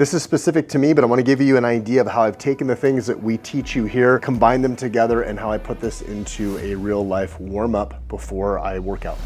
This is specific to me, but I want to give you an idea of how I've taken the things that we teach you here, combined them together, and how I put this into a real life warm up before I work out.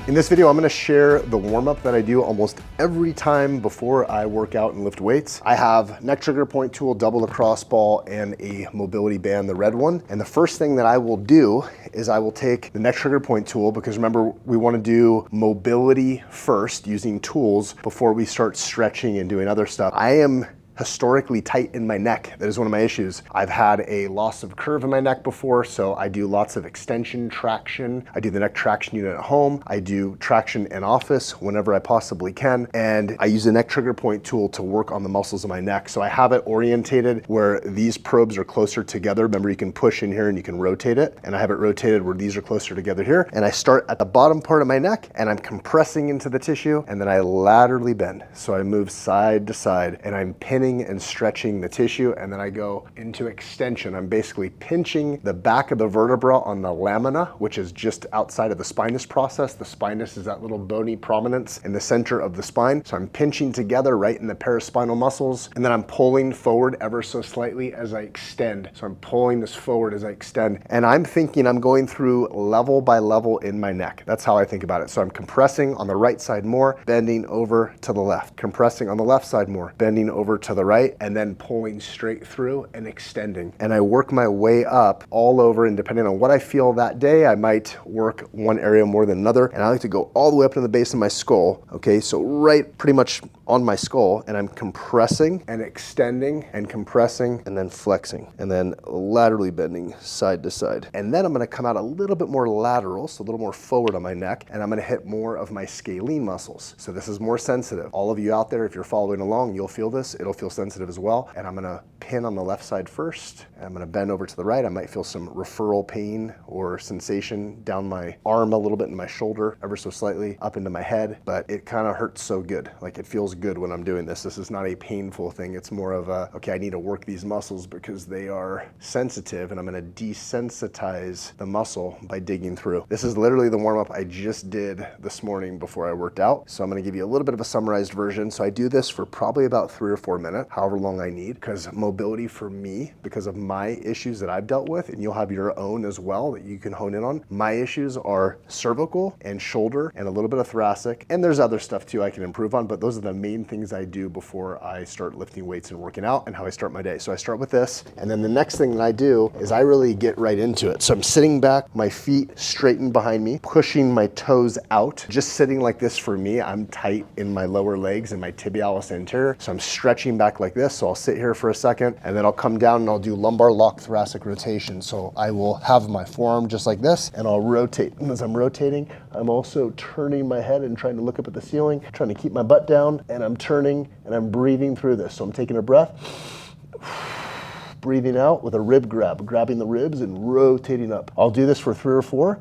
In this video, I'm gonna share the warm-up that I do almost every time before I work out and lift weights. I have neck trigger point tool, double lacrosse ball, and a mobility band, the red one. And the first thing that I will do is I will take the neck trigger point tool, because remember, we wanna do mobility first using tools before we start stretching and doing other stuff. I am historically tight in my neck. That is one of my issues. I've had a loss of curve in my neck before, so I do lots of extension traction. I do the neck traction unit at home. I do traction in office whenever I possibly can. And I use the neck trigger point tool to work on the muscles of my neck. So I have it orientated where these probes are closer together. Remember, you can push in here and you can rotate it. And I have it rotated where these are closer together here. And I start at the bottom part of my neck and I'm compressing into the tissue, and then I laterally bend. So I move side to side and I'm pinning and stretching the tissue, and then I go into extension. I'm basically pinching the back of the vertebra on the lamina, which is just outside of the spinous process. The spinous is that little bony prominence in the center of the spine. So I'm pinching together right in the paraspinal muscles, and then I'm pulling forward ever so slightly as I extend. So I'm pulling this forward as I extend, and I'm thinking I'm going through level by level in my neck. That's how I think about it. So I'm compressing on the right side more, bending over to the left, compressing on the left side more, bending over to the right, and then pulling straight through and extending. And I work my way up all over, and depending on what I feel that day, I might work one area more than another. And I like to go all the way up to the base of my skull. Okay, so right pretty much on my skull, and I'm compressing and extending and compressing and then flexing and then laterally bending side to side. And then I'm gonna come out a little bit more lateral, so a little more forward on my neck, and I'm gonna hit more of my scalene muscles. So this is more sensitive. All of you out there, if you're following along, you'll feel this. It'll feel sensitive as well. And I'm gonna pin on the left side first, and I'm gonna bend over to the right. I might feel some referral pain or sensation down my arm a little bit, in my shoulder, ever so slightly, up into my head, but it kind of hurts so good. Like, it feels good when I'm doing this. This is not a painful thing. It's more of a, okay, I need to work these muscles because they are sensitive, and I'm gonna desensitize the muscle by digging through. This is literally the warm-up I just did this morning before I worked out. So I'm gonna give you a little bit of a summarized version. So I do this for probably about 3 or 4 minutes, however long I need, because mobility for me, because of my issues that I've dealt with, and you'll have your own as well that you can hone in on. My issues are cervical and shoulder and a little bit of thoracic, and there's other stuff too I can improve on, but those are the main things I do before I start lifting weights and working out, and how I start my day. So I start with this, and then the next thing that I do is I really get right into it. So I'm sitting back, my feet straightened behind me, pushing my toes out. Just sitting like this for me, I'm tight in my lower legs and my tibialis anterior, so I'm stretching back like this. So I'll sit here for a second, and then I'll come down and I'll do lumbar lock thoracic rotation. So I will have my forearm just like this, and I'll rotate. And as I'm rotating, I'm also turning my head and trying to look up at the ceiling, trying to keep my butt down, and I'm turning and I'm breathing through this. So I'm taking a breath, breathing out with a rib grab, grabbing the ribs and rotating up. I'll do this for 3 or 4.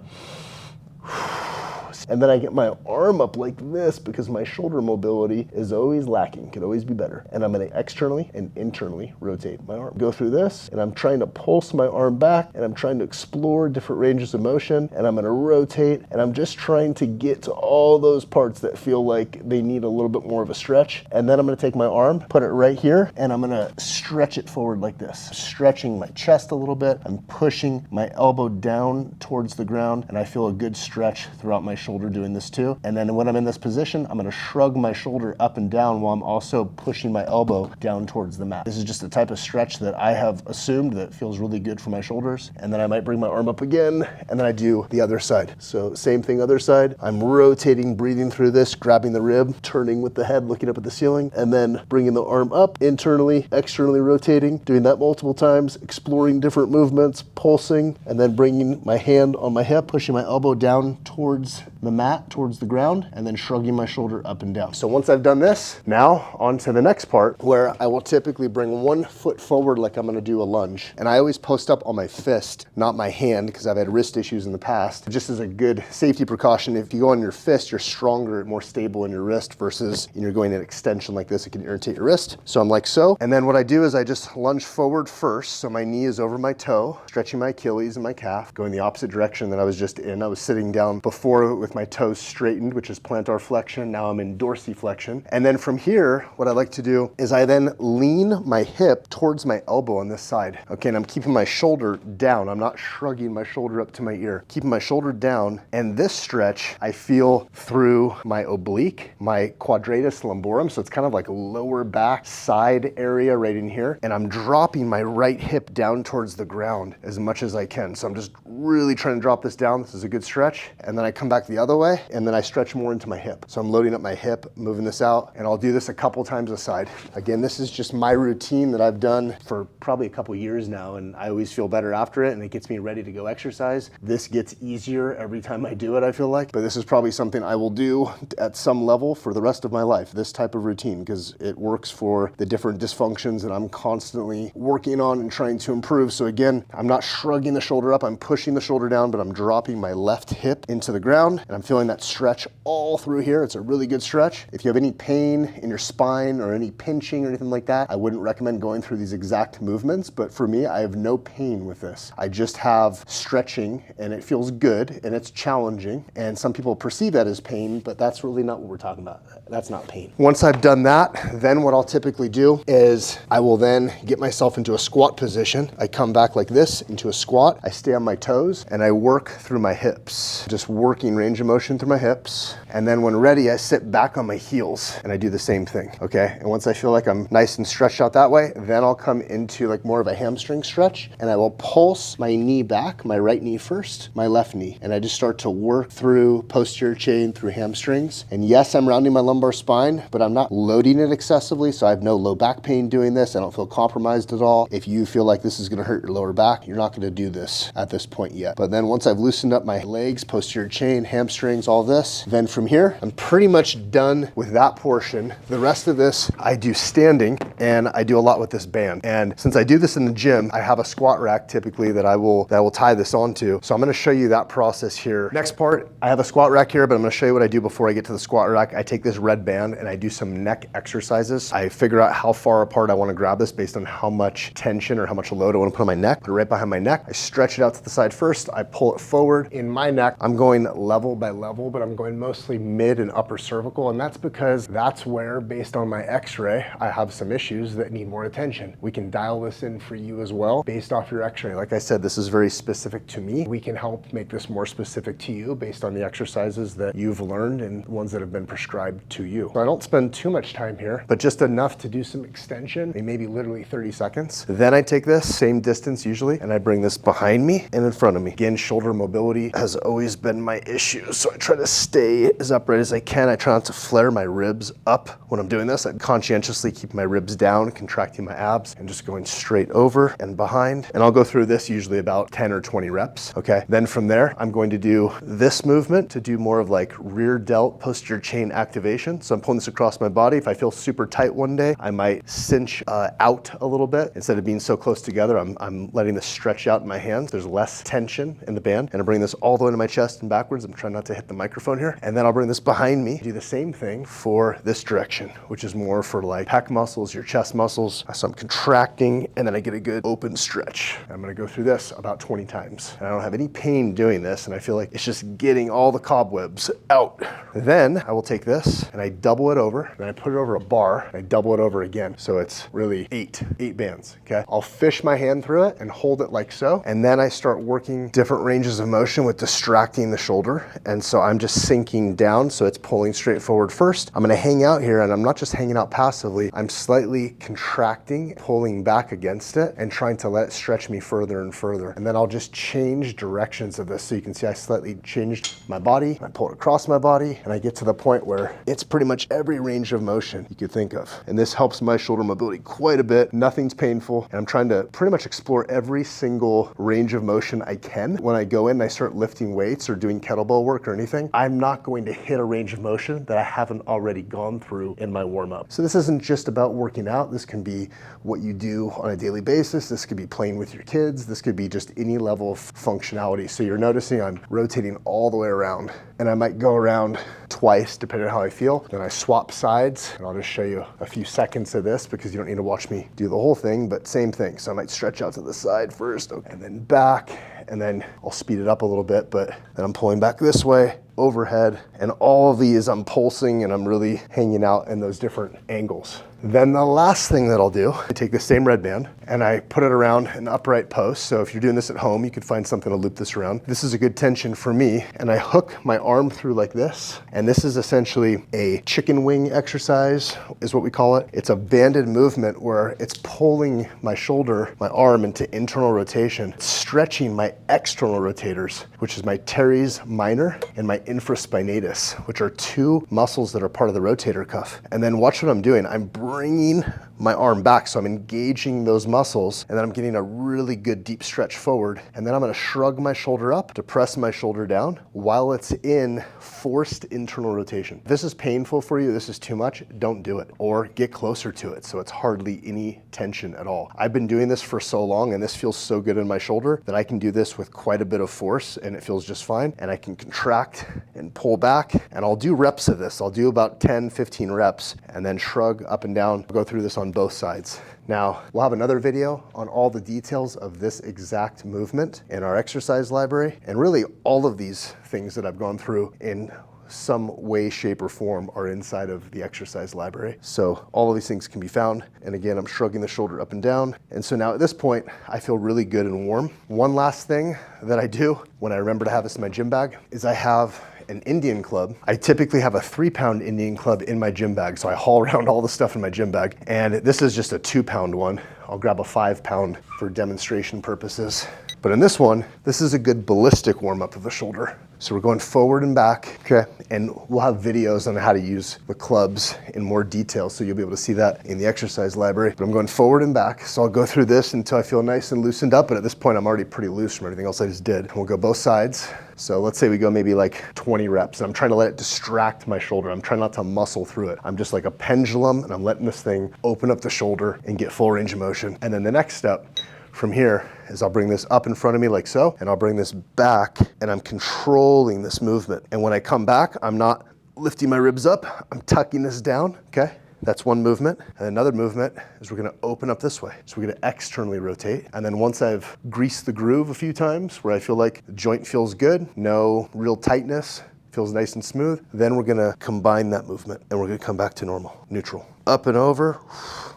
And then I get my arm up like this because my shoulder mobility is always lacking, could always be better. And I'm gonna externally and internally rotate my arm. Go through this, and I'm trying to pulse my arm back, and I'm trying to explore different ranges of motion, and I'm gonna rotate, and I'm just trying to get to all those parts that feel like they need a little bit more of a stretch. And then I'm gonna take my arm, put it right here, and I'm gonna stretch it forward like this. Stretching my chest a little bit. I'm pushing my elbow down towards the ground, and I feel a good stretch throughout my shoulder doing this too. And then when I'm in this position, I'm gonna shrug my shoulder up and down while I'm also pushing my elbow down towards the mat. This is just a type of stretch that I have assumed that feels really good for my shoulders. And then I might bring my arm up again, and then I do the other side. So same thing, other side. I'm rotating, breathing through this, grabbing the rib, turning with the head, looking up at the ceiling, and then bringing the arm up, internally, externally rotating, doing that multiple times, exploring different movements, pulsing, and then bringing my hand on my hip, pushing my elbow down towards the the mat towards the ground and then shrugging my shoulder up and down. So once I've done this, now on to the next part where I will typically bring one foot forward like I'm gonna do a lunge. And I always post up on my fist, not my hand, because I've had wrist issues in the past. Just as a good safety precaution, if you go on your fist, you're stronger, more stable in your wrist versus you're going an extension like this, it can irritate your wrist. So I'm like so. And then what I do is I just lunge forward first. So my knee is over my toe, stretching my Achilles and my calf, going the opposite direction that I was just in. I was sitting down before with my toes straightened, which is plantar flexion. Now I'm in dorsiflexion. And then from here, what I like to do is I then lean my hip towards my elbow on this side. Okay, and I'm keeping my shoulder down. I'm not shrugging my shoulder up to my ear, keeping my shoulder down. And this stretch, I feel through my oblique, my quadratus lumborum. So it's kind of like lower back side area right in here. And I'm dropping my right hip down towards the ground as much as I can. So I'm just really trying to drop this down. This is a good stretch. And then I come back the other way and then I stretch more into my hip. So I'm loading up my hip, moving this out, and I'll do this a couple times aside. Again, this is just my routine that I've done for probably a couple years now, and I always feel better after it, and it gets me ready to go exercise. This gets easier every time I do it, I feel like, but this is probably something I will do at some level for the rest of my life, this type of routine, because it works for the different dysfunctions that I'm constantly working on and trying to improve. So again, I'm not shrugging the shoulder up, I'm pushing the shoulder down, but I'm dropping my left hip into the ground, and I'm feeling that stretch all through here. It's a really good stretch. If you have any pain in your spine or any pinching or anything like that, I wouldn't recommend going through these exact movements, but for me, I have no pain with this. I just have stretching and it feels good and it's challenging. And some people perceive that as pain, but that's really not what we're talking about. That's not pain. Once I've done that, then what I'll typically do is I will then get myself into a squat position. I come back like this into a squat. I stay on my toes and I work through my hips, just working range of motion through my hips. And then when ready, I sit back on my heels and I do the same thing, okay? And once I feel like I'm nice and stretched out that way, then I'll come into like more of a hamstring stretch and I will pulse my knee back, my right knee first, my left knee. And I just start to work through posterior chain, through hamstrings. And yes, I'm rounding my lumbar spine, but I'm not loading it excessively. So I have no low back pain doing this. I don't feel compromised at all. If you feel like this is gonna hurt your lower back, you're not gonna do this at this point yet. But then once I've loosened up my legs, posterior chain, hamstrings, all this, then from here, I'm pretty much done with that portion. The rest of this, I do standing and I do a lot with this band. And since I do this in the gym, I have a squat rack typically that I will tie this onto. So I'm gonna show you that process here. Next part, I have a squat rack here, but I'm gonna show you what I do before I get to the squat rack. I take this red band and I do some neck exercises. I figure out how far apart I wanna grab this based on how much tension or how much load I wanna put on my neck. Put it right behind my neck. I stretch it out to the side first. I pull it forward. In my neck, I'm going level by level, but I'm going mostly mid and upper cervical. And that's because that's where, based on my x-ray, I have some issues that need more attention. We can dial this in for you as well based off your x-ray. Like I said, this is very specific to me. We can help make this more specific to you based on the exercises that you've learned and ones that have been prescribed to you. So I don't spend too much time here, but just enough to do some extension, maybe literally 30 seconds. Then I take this same distance usually, and I bring this behind me and in front of me. Again, shoulder mobility has always been my issue. So I try to stay as upright as I can. I try not to flare my ribs up when I'm doing this. I conscientiously keep my ribs down, contracting my abs, and just going straight over and behind. And I'll go through this usually about 10 or 20 reps, okay? Then from there, I'm going to do this movement to do more of like rear delt posterior chain activation. So I'm pulling this across my body. If I feel super tight one day, I might cinch out a little bit. Instead of being so close together, I'm letting this stretch out in my hands. There's less tension in the band. And I bring this all the way to my chest and backwards. I'm trying not to hit the microphone here. And then I'll bring this behind me, do the same thing for this direction, which is more for like pec muscles, your chest muscles. So I'm contracting and then I get a good open stretch. I'm gonna go through this about 20 times. And I don't have any pain doing this, and I feel like it's just getting all the cobwebs out. Then I will take this and I double it over, and I put it over a bar, and I double it over again. So it's really eight bands, okay? I'll fish my hand through it and hold it like so. And then I start working different ranges of motion with distracting the shoulder. And so I'm just sinking down, so it's pulling straight forward first. I'm gonna hang out here, and I'm not just hanging out passively, I'm slightly contracting, pulling back against it, and trying to let it stretch me further and further. And then I'll just change directions of this. So you can see I slightly changed my body, I pull it across my body, and I get to the point where it's pretty much every range of motion you could think of. And this helps my shoulder mobility quite a bit. Nothing's painful, and I'm trying to pretty much explore every single range of motion I can. When I go in and I start lifting weights or doing kettlebell work or anything, I'm not going to hit a range of motion that I haven't already gone through in my warm-up. So this isn't just about working out. This can be what you do on a daily basis. This could be playing with your kids. This could be just any level of functionality. So you're noticing I'm rotating all the way around, and I might go around twice depending on how I feel. Then I swap sides, and I'll just show you a few seconds of this because you don't need to watch me do the whole thing, but same thing. So I might stretch out to the side first, and then back, and then I'll speed it up a little bit, but then I'm pulling back this way, overhead, and all of these I'm pulsing and I'm really hanging out in those different angles. Then the last thing that I'll do, I take the same red band and I put it around an upright post. So if you're doing this at home, you could find something to loop this around. This is a good tension for me. And I hook my arm through like this. And this is essentially a chicken wing exercise is what we call it. It's a banded movement where it's pulling my shoulder, my arm into internal rotation, stretching my external rotators, which is my teres minor and my infraspinatus, which are two muscles that are part of the rotator cuff. And then watch what I'm doing. I'm bringing my arm back, so I'm engaging those muscles, and then I'm getting a really good deep stretch forward, and then I'm gonna shrug my shoulder up to press my shoulder down while it's in forced internal rotation. If this is painful for you, this is too much, don't do it, or get closer to it so it's hardly any tension at all. I've been doing this for so long, and this feels so good in my shoulder that I can do this with quite a bit of force, and it feels just fine, and I can contract and pull back, and I'll do reps of this. I'll do about 10, 15 reps, and then shrug up and down. I'll go through this on both sides. Now, we'll have another video on all the details of this exact movement in our exercise library, and really all of these things that I've gone through in some way, shape, or form are inside of the exercise library. So all of these things can be found. And again, I'm shrugging the shoulder up and down. And so now at this point, I feel really good and warm. One last thing that I do when I remember to have this in my gym bag is I have an Indian club. I typically have a 3-pound Indian club in my gym bag, so I haul around all the stuff in my gym bag. And this is just a 2-pound one. I'll grab a 5-pound for demonstration purposes. But in this one, this is a good ballistic warm-up of the shoulder. So we're going forward and back, okay? And we'll have videos on how to use the clubs in more detail, so you'll be able to see that in the exercise library. But I'm going forward and back, so I'll go through this until I feel nice and loosened up, but at this point I'm already pretty loose from everything else I just did. And we'll go both sides. So let's say we go maybe like 20 reps, and I'm trying to let it distract my shoulder. I'm trying not to muscle through it. I'm just like a pendulum, and I'm letting this thing open up the shoulder and get full range of motion. And then the next step from here is I'll bring this up in front of me like so, and I'll bring this back, and I'm controlling this movement. And when I come back, I'm not lifting my ribs up, I'm tucking this down, okay? That's one movement. And another movement is we're gonna open up this way. So we're gonna externally rotate. And then once I've greased the groove a few times where I feel like the joint feels good, no real tightness, feels nice and smooth, then we're gonna combine that movement and we're gonna come back to normal, neutral. Up and over,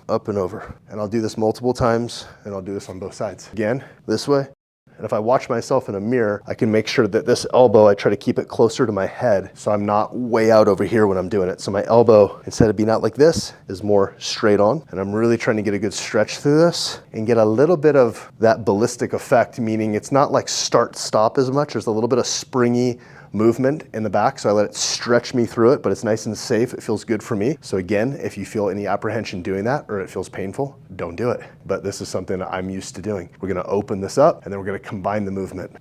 up and over. And I'll do this multiple times, and I'll do this on both sides. Again, this way. And if I watch myself in a mirror, I can make sure that this elbow, I try to keep it closer to my head so I'm not way out over here when I'm doing it. So my elbow, instead of being out like this, is more straight on. And I'm really trying to get a good stretch through this and get a little bit of that ballistic effect, meaning it's not like start-stop as much. There's a little bit of springy movement in the back, so I let it stretch me through it, but it's nice and safe. It feels good for me. So again, if you feel any apprehension doing that or it feels painful, don't do it. But this is something that I'm used to doing. We're gonna open this up, and then we're gonna combine the movement.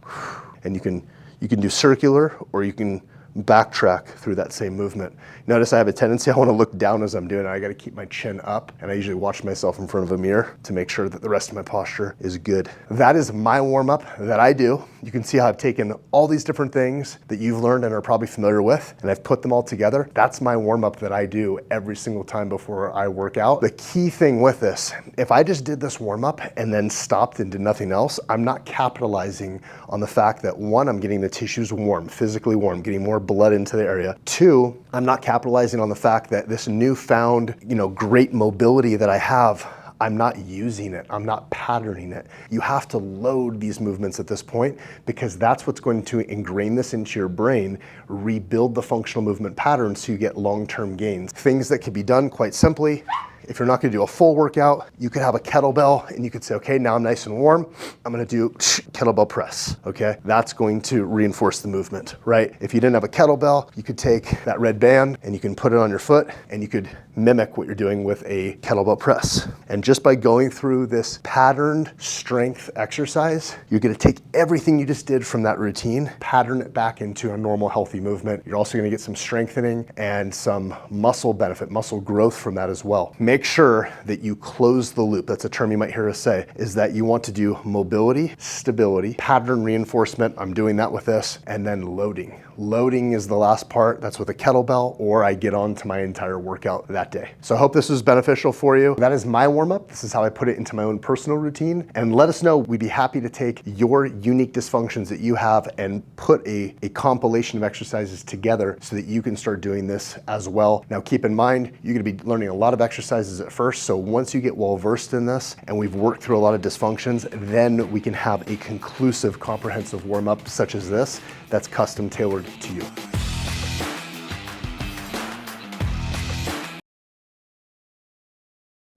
And you can do circular, or you can backtrack through that same movement. Notice I have a tendency, I want to look down as I'm doing it. I got to keep my chin up, and I usually watch myself in front of a mirror to make sure that the rest of my posture is good. That is my warm-up that I do. You can see how I've taken all these different things that you've learned and are probably familiar with, and I've put them all together. That's my warm-up that I do every single time before I work out. The key thing with this, if I just did this warm-up and then stopped and did nothing else, I'm not capitalizing on the fact that, one, I'm getting the tissues warm, physically warm, getting more blood into the area. Two, I'm not capitalizing on the fact that this newfound, great mobility that I have, I'm not using it. I'm not patterning it. You have to load these movements at this point because that's what's going to ingrain this into your brain, rebuild the functional movement pattern so you get long-term gains. Things that can be done quite simply. If you're not gonna do a full workout, you could have a kettlebell and you could say, okay, now I'm nice and warm. I'm gonna do kettlebell press, okay? That's going to reinforce the movement, right? If you didn't have a kettlebell, you could take that red band and you can put it on your foot and you could mimic what you're doing with a kettlebell press. And just by going through this patterned strength exercise, you're gonna take everything you just did from that routine, pattern it back into a normal healthy movement. You're also gonna get some strengthening and some muscle benefit, muscle growth from that as well. Make sure that you close the loop. That's a term you might hear us say, is that you want to do mobility, stability, pattern reinforcement. I'm doing that with this, and then loading. Loading is the last part. That's with a kettlebell, or I get on to my entire workout that day. So I hope this was beneficial for you. That is my warm-up. This is how I put it into my own personal routine. And let us know. We'd be happy to take your unique dysfunctions that you have and put a compilation of exercises together so that you can start doing this as well. Now keep in mind, you're gonna be learning a lot of exercises at first. So once you get well versed in this and we've worked through a lot of dysfunctions, then we can have a conclusive, comprehensive warm-up such as this that's custom tailored to you.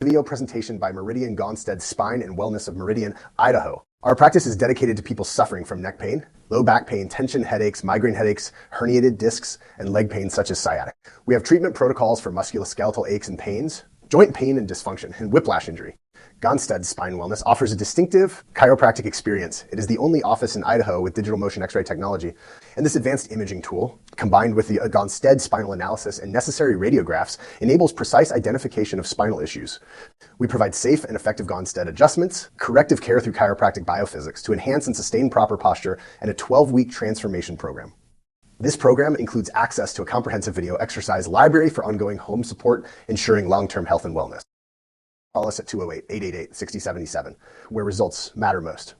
Video presentation by Meridian Gonstead Spine and Wellness of Meridian, Idaho. Our practice is dedicated to people suffering from neck pain, low back pain, tension headaches, migraine headaches, herniated discs, and leg pain such as sciatic. We have treatment protocols for musculoskeletal aches and pains, joint pain and dysfunction, and whiplash injury. Gonstead Spine Wellness offers a distinctive chiropractic experience. It is the only office in Idaho with digital motion X-ray technology. And this advanced imaging tool, combined with the Gonstead spinal analysis and necessary radiographs, enables precise identification of spinal issues. We provide safe and effective Gonstead adjustments, corrective care through chiropractic biophysics to enhance and sustain proper posture, and a 12-week transformation program. This program includes access to a comprehensive video exercise library for ongoing home support, ensuring long-term health and wellness. Call us at 208-888-6077, where results matter most.